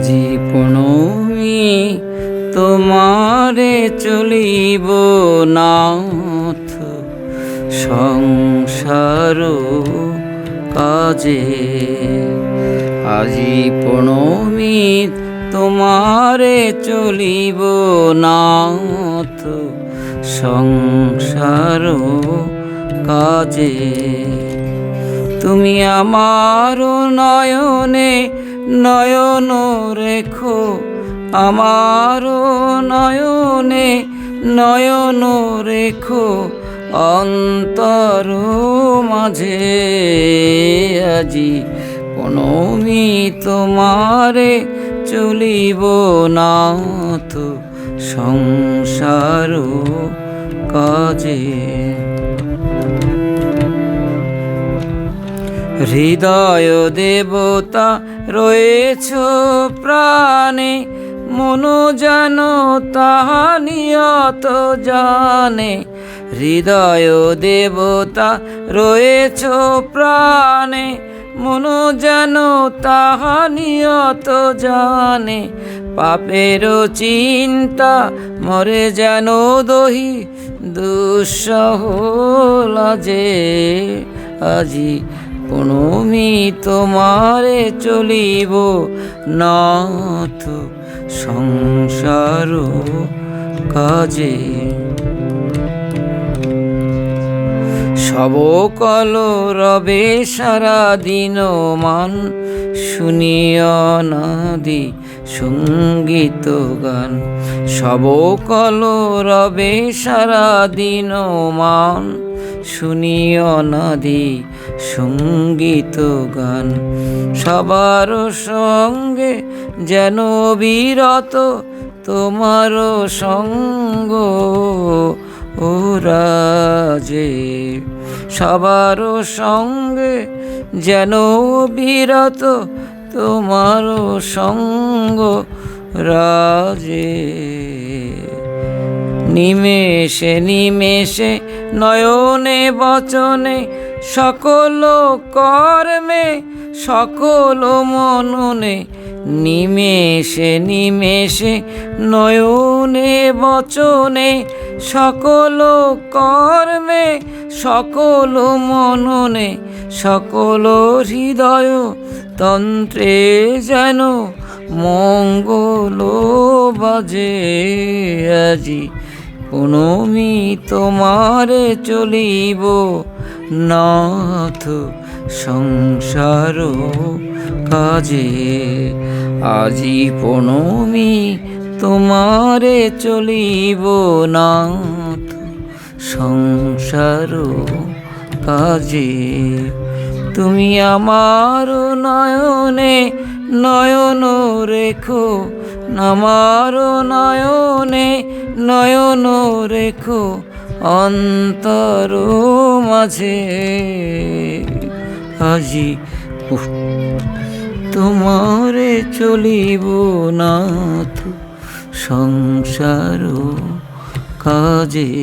জীবনমি তোমারে চলিব নাথ সংসার কাজে। আজি প্রণমি তোমারে চলিব নাথ সংসার কাজে। তুমি আমার নয়নে নয়ন রেখো, আমার নয়নে নয়ন রেখো অন্তর মাঝে। আজি প্রণমি তোমারে চলিব নাথ সংসার কাজে। হৃদয় দেবতা রয়েছ প্রাণে, মনো যেন তাহা নিয়ত জানে। হৃদয় দেবতা রয়েছ প্রাণে, মনো যেন তাহা নিয়ত জানে। পাপের চিন্তা মরে যেন দহি দুঃসহ লাজে। আজি প্রণমি তোমারে চলিব নাথ সংসার কাজে। সব কল রবে সারা দিন মান, শুনিও নদী সঙ্গীত গান। সব কল রবে সারা দিন মান, শুনিও নদী সঙ্গীত গান। সবার সঙ্গে যেন বিরত তোমার সঙ্গ ও রাজে। সবার সঙ্গে যেন বিরত তোমার সঙ্গ রাজে। নিমেষে নিমেষে নয়নে বচনে সকল কর্মে সকল মননে। নিমেষে নিমেষে নয়নে বচনে সকল কর্মে সকল মননে। সকল হৃদয় তন্ত্রে যেন মঙ্গল বাজে। আজি প্রণমি তোমারে চলিব নাথ সংসার কাজে। আজি প্রণমি তোমারে চলিব নাথ সংসার কাজে। তুমি আমার নয়নে নয়ন রেখো, আমার নয়নে নয়ন রেখো অন্তর মাঝে। আজি তোমারে চলিব নাথ সংসার কাজে।